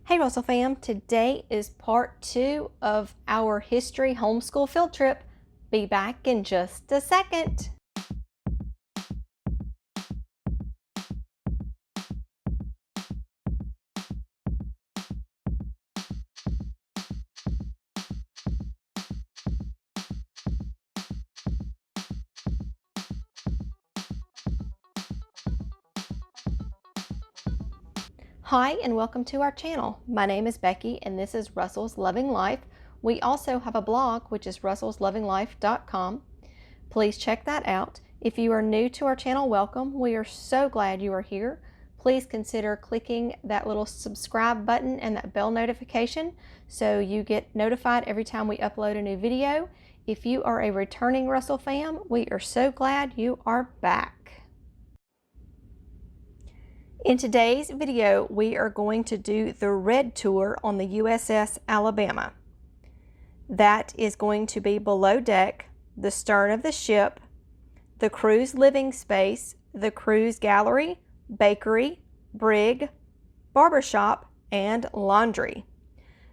Hey Russell fam, today is part 2 of our history homeschool field trip. Be back in just a second. Hi and welcome to our channel. My name is Becky and this is Russell's Loving Life. We also have a blog which is russellslovinglife.com. Please check that out. If you are new to our channel, welcome. We are so glad you are here. Please consider clicking that little subscribe button and that bell notification so you get notified every time we upload a new video. If you are a returning Russell fam, we are so glad you are back. In today's video, we are going to do the red tour on the USS Alabama. That is going to be below deck, the stern of the ship, the crew's living space, the crew's gallery, bakery, brig, barber shop, and laundry.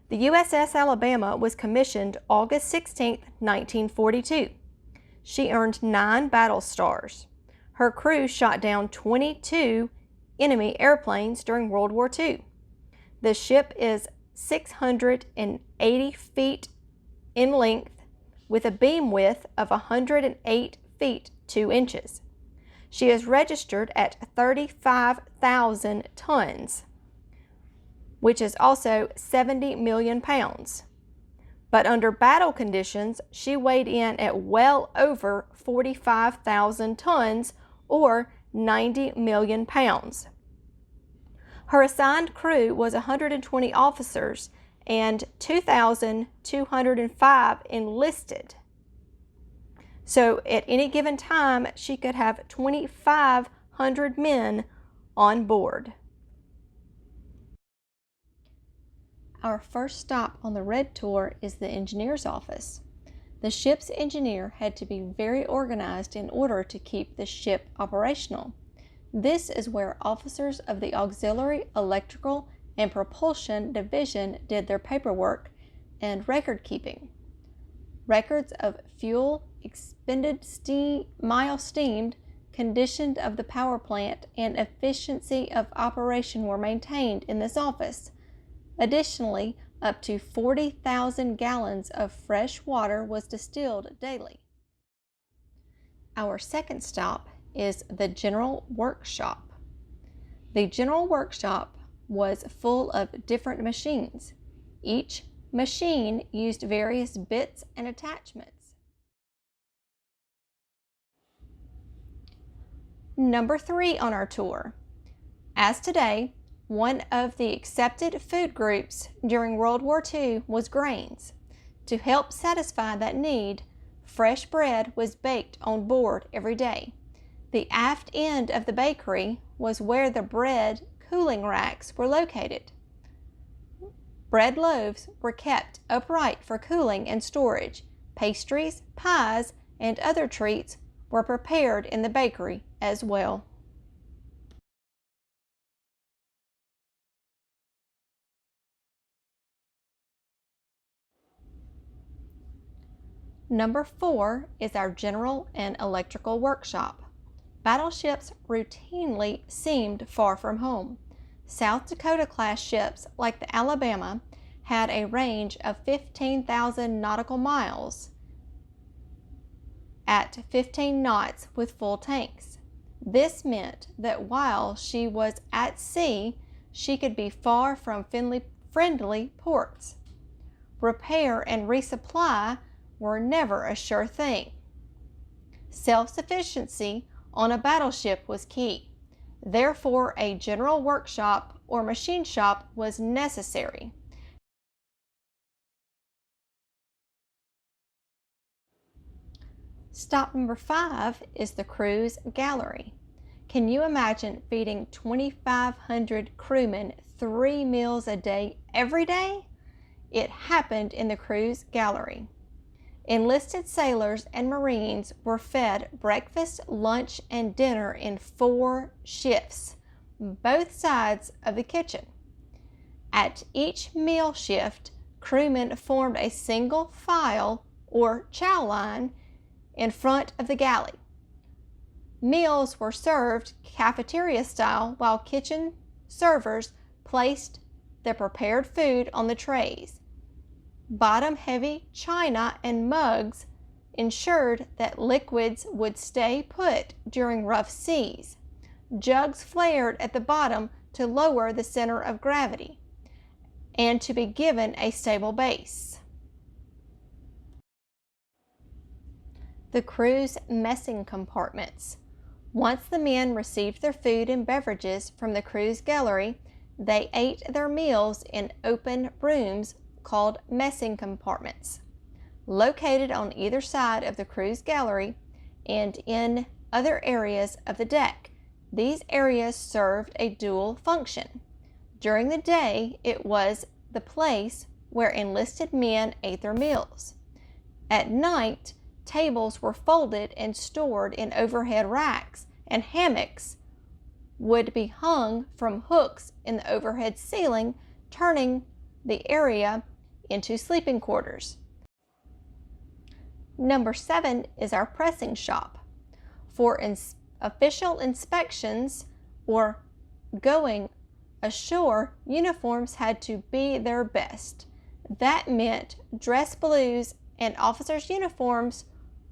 The USS Alabama was commissioned August 16, 1942. She earned 9 battle stars. Her crew shot down 22 enemy airplanes during World War II. The ship is 680 feet in length with a beam width of 108 feet 2 inches. She is registered at 35,000 tons, which is also 70 million pounds. But under battle conditions, she weighed in at well over 45,000 tons or 90 million pounds. Her assigned crew was 120 officers and 2,205 enlisted. So at any given time, she could have 2,500 men on board. Our first stop on the red tour is the engineer's office. The ship's engineer had to be very organized in order to keep the ship operational. This is where officers of the Auxiliary Electrical and Propulsion Division did their paperwork and record keeping. Records of fuel, expended miles steamed, condition of the power plant, and efficiency of operation were maintained in this office. Additionally, up to 40,000 gallons of fresh water was distilled daily. Our second stop is the General Workshop. The General Workshop was full of different machines. Each machine used various bits and attachments. Number 3 on our tour. As today, one of the accepted food groups during World War II was grains. To help satisfy that need, fresh bread was baked on board every day. The aft end of the bakery was where the bread cooling racks were located. Bread loaves were kept upright for cooling and storage. Pastries, pies, and other treats were prepared in the bakery as well. Number 4 is our General and Electrical Workshop. Battleships routinely seemed far from home. South Dakota class ships like the Alabama had a range of 15,000 nautical miles at 15 knots with full tanks. This meant that while she was at sea, she could be far from friendly ports. Repair and resupply were never a sure thing. Self-sufficiency on a battleship was key. Therefore, a general workshop or machine shop was necessary. Stop number 5 is the crew's gallery. Can you imagine feeding 2,500 crewmen 3 meals a day every day? It happened in the crew's gallery. Enlisted sailors and Marines were fed breakfast, lunch, and dinner in 4 shifts, both sides of the kitchen. At each meal shift, crewmen formed a single file or chow line in front of the galley. Meals were served cafeteria style while kitchen servers placed the prepared food on the trays. Bottom-heavy china and mugs ensured that liquids would stay put during rough seas. Jugs flared at the bottom to lower the center of gravity and to be given a stable base. The crew's messing compartments. Once the men received their food and beverages from the crew's galley, they ate their meals in open rooms called messing compartments, located on either side of the crew's galley and in other areas of the deck. These areas served a dual function. During the day, it was the place where enlisted men ate their meals. At night, tables were folded and stored in overhead racks, and hammocks would be hung from hooks in the overhead ceiling, turning the area into sleeping quarters. Number 7 is our pressing shop. For official inspections or going ashore, uniforms had to be their best. That meant dress blues and officers' uniforms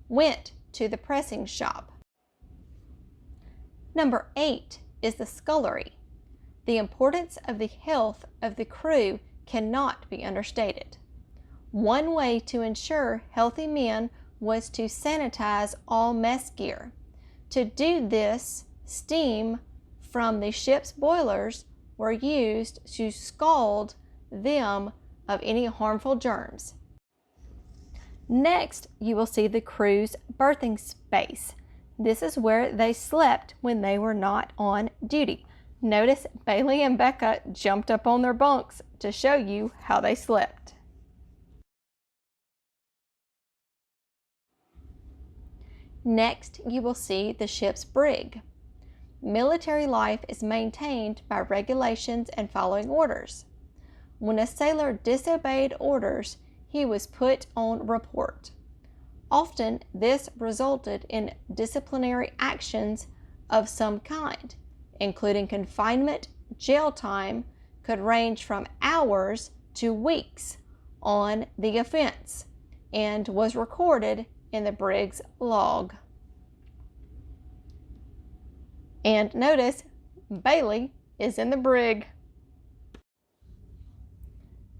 went to the pressing shop. Number 8 is the scullery. The importance of the health of the crew cannot be understated. One way to ensure healthy men was to sanitize all mess gear. To do this, steam from the ship's boilers were used to scald them of any harmful germs. Next, you will see the crew's berthing space. This is where they slept when they were not on duty. Notice Bailey and Becca jumped up on their bunks to show you how they slept. Next, you will see the ship's brig. Military life is maintained by regulations and following orders. When a sailor disobeyed orders, he was put on report. Often, this resulted in disciplinary actions of some kind, including confinement. Jail time could range from hours to weeks on the offense and was recorded in the brig's log. And notice, Bailey is in the brig.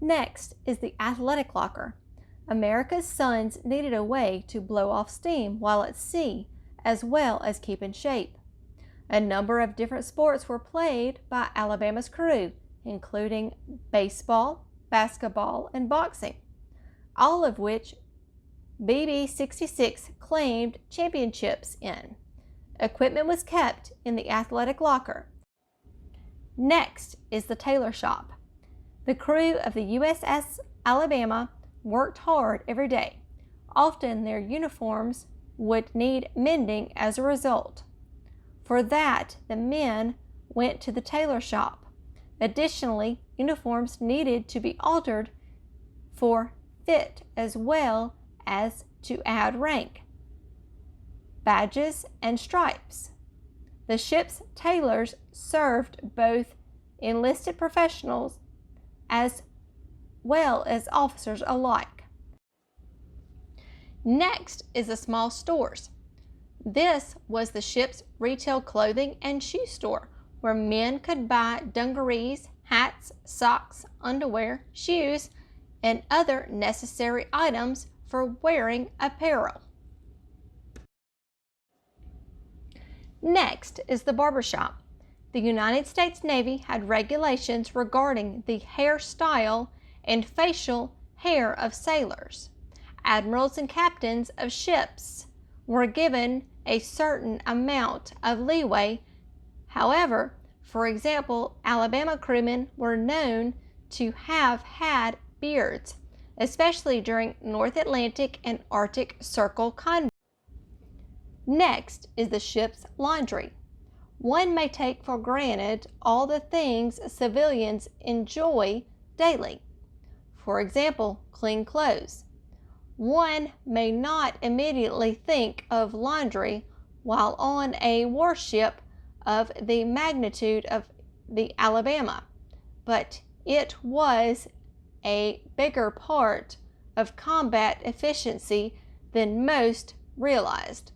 Next is the athletic locker. America's sons needed a way to blow off steam while at sea, as well as keep in shape. A number of different sports were played by Alabama's crew, including baseball, basketball, and boxing, all of which BB-66 claimed championships in. Equipment was kept in the athletic locker. Next is the Tailor Shop. The crew of the USS Alabama worked hard every day. Often their uniforms would need mending as a result. For that, the men went to the tailor shop. Additionally, uniforms needed to be altered for fit as well as to add rank, badges, and stripes. The ship's tailors served both enlisted professionals as well as officers alike. Next is the small stores. This was the ship's retail clothing and shoe store, where men could buy dungarees, hats, socks, underwear, shoes, and other necessary items for wearing apparel. Next is the barber shop. The United States Navy had regulations regarding the hairstyle and facial hair of sailors. Admirals and captains of ships were given a certain amount of leeway. However, for example, Alabama crewmen were known to have had beards, especially during North Atlantic and Arctic Circle convoys. Next is the ship's laundry. One may take for granted all the things civilians enjoy daily. For example, clean clothes. One may not immediately think of laundry while on a warship of the magnitude of the Alabama, but it was a bigger part of combat efficiency than most realized.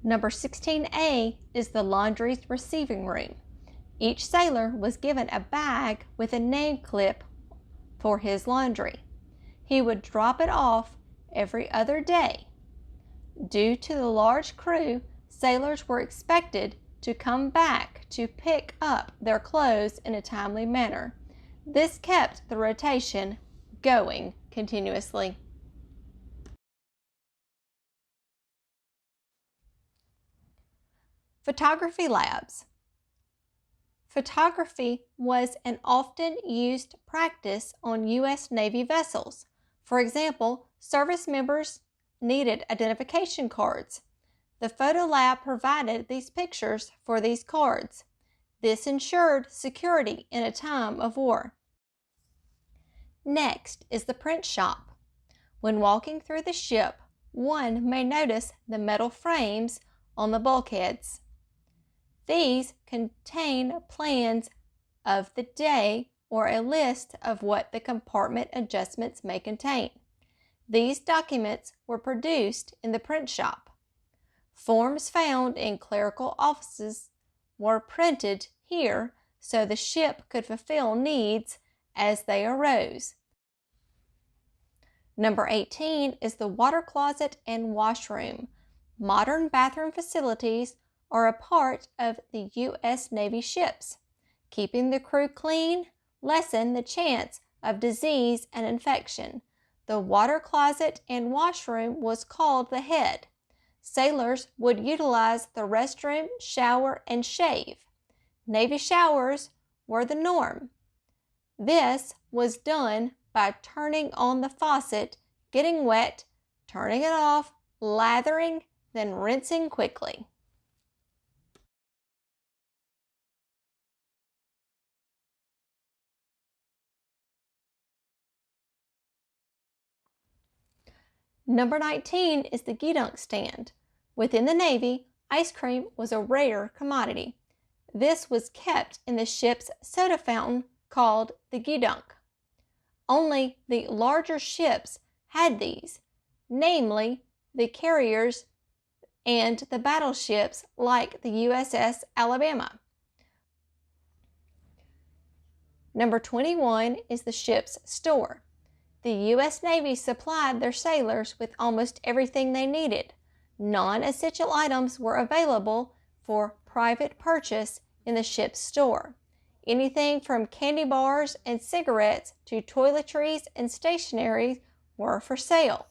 Number 16A is the laundry's receiving room. Each sailor was given a bag with a name clip for his laundry. He would drop it off every other day. Due to the large crew, sailors were expected to come back to pick up their clothes in a timely manner. This kept the rotation going continuously. Photography labs. Photography was an often used practice on U.S. Navy vessels. For example, service members needed identification cards. The photo lab provided these pictures for these cards. This ensured security in a time of war. Next is the print shop. When walking through the ship, one may notice the metal frames on the bulkheads. These contain plans of the day or a list of what the compartment adjustments may contain. These documents were produced in the print shop. Forms found in clerical offices were printed here so the ship could fulfill needs as they arose. Number 18 is the water closet and washroom. Modern bathroom facilities are a part of the U.S. Navy ships. Keeping the crew clean lessened the chance of disease and infection. The water closet and washroom was called the head. Sailors would utilize the restroom, shower, and shave. Navy showers were the norm. This was done by turning on the faucet, getting wet, turning it off, lathering, then rinsing quickly. Number 19 is the galley stand. Within the Navy, ice cream was a rare commodity. This was kept in the ship's soda fountain called the galley. Only the larger ships had these, namely the carriers and the battleships like the USS Alabama. Number 21 is the ship's store. The U.S. Navy supplied their sailors with almost everything they needed. Non-essential items were available for private purchase in the ship's store. Anything from candy bars and cigarettes to toiletries and stationery were for sale.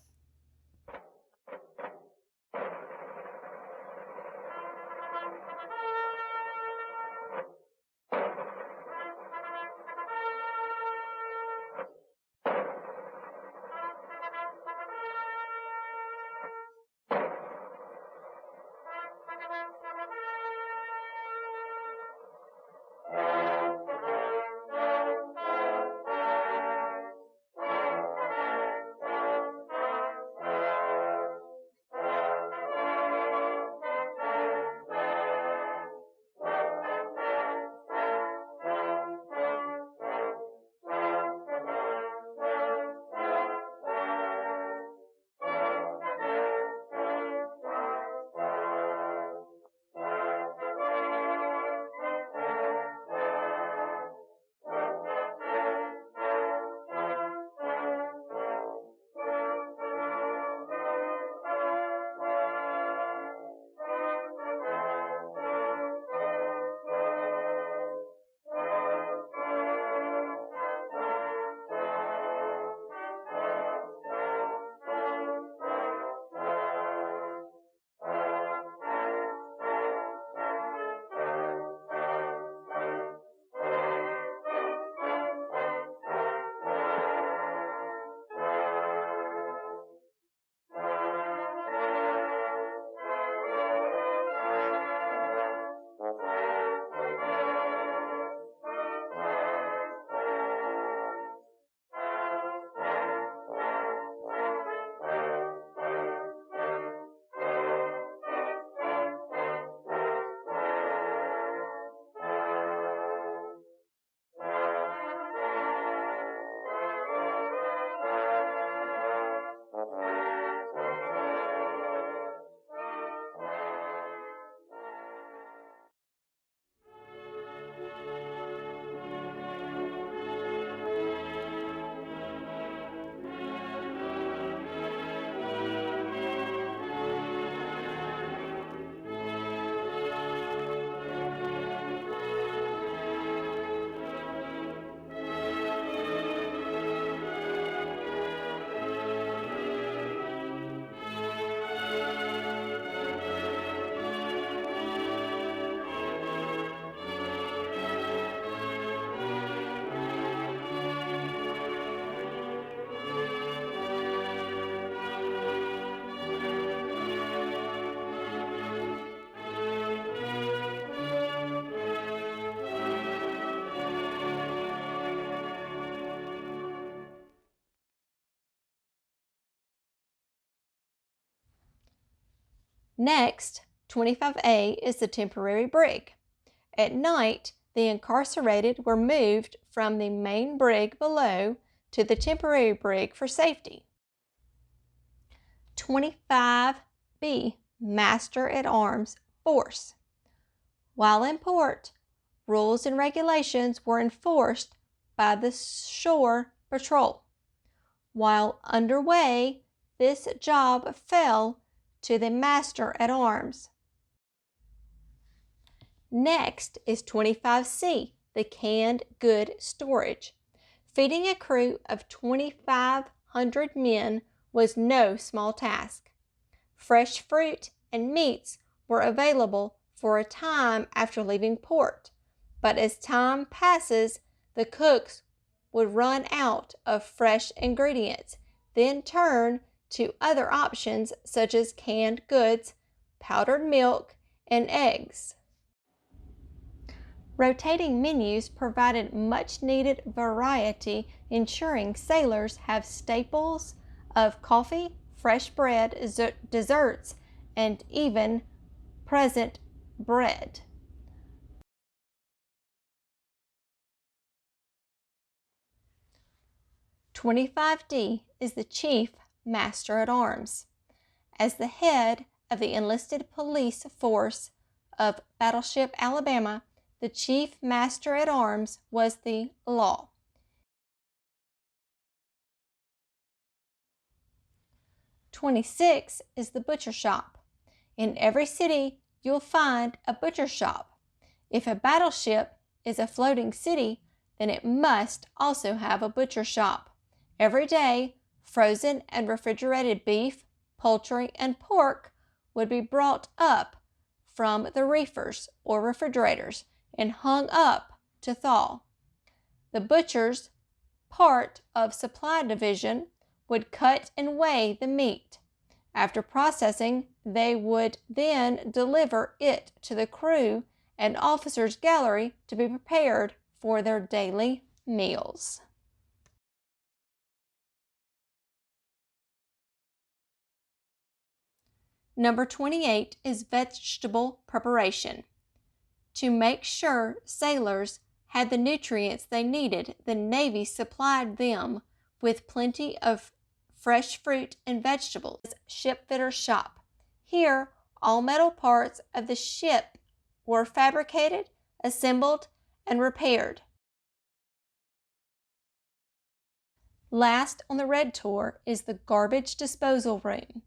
Next, 25A is the temporary brig. At night, the incarcerated were moved from the main brig below to the temporary brig for safety. 25B, Master-at-Arms Force. While in port, rules and regulations were enforced by the shore patrol. While underway, this job fell to the Master-at-Arms. Next is 25C, the canned good storage. Feeding a crew of 2,500 men was no small task. Fresh fruit and meats were available for a time after leaving port, but as time passes, the cooks would run out of fresh ingredients, then turn to other options such as canned goods, powdered milk, and eggs. Rotating menus provided much-needed variety, ensuring sailors have staples of coffee, fresh bread, desserts, and even present bread. "25D is the Chief Master-at-Arms. As the head of the enlisted police force of Battleship, Alabama, the Chief Master-at-Arms was the law. 26 is the butcher shop. In every city, you'll find a butcher shop. If a battleship is a floating city, then it must also have a butcher shop. Every day, frozen and refrigerated beef, poultry, and pork would be brought up from the reefers or refrigerators and hung up to thaw. The butchers, part of supply division, would cut and weigh the meat. After processing, they would then deliver it to the crew and officers' gallery to be prepared for their daily meals. Number 28 is vegetable preparation. To make sure sailors had the nutrients they needed, the Navy supplied them with plenty of fresh fruit and vegetables. Shipfitter shop. Here, all metal parts of the ship were fabricated, assembled, and repaired. Last on the red tour is the garbage disposal room.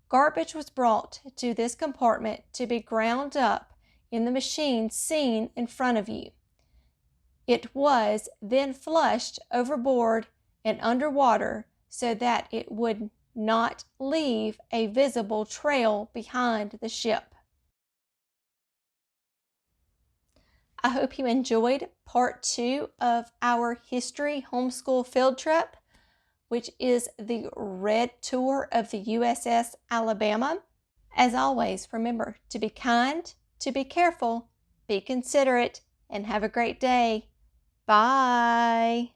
Garbage was brought to this compartment to be ground up in the machine seen in front of you. It was then flushed overboard and underwater so that it would not leave a visible trail behind the ship. I hope you enjoyed part 2 of our history homeschool field trip, which is the red tour of the USS Alabama. As always, remember to be kind, to be careful, be considerate, and have a great day. Bye.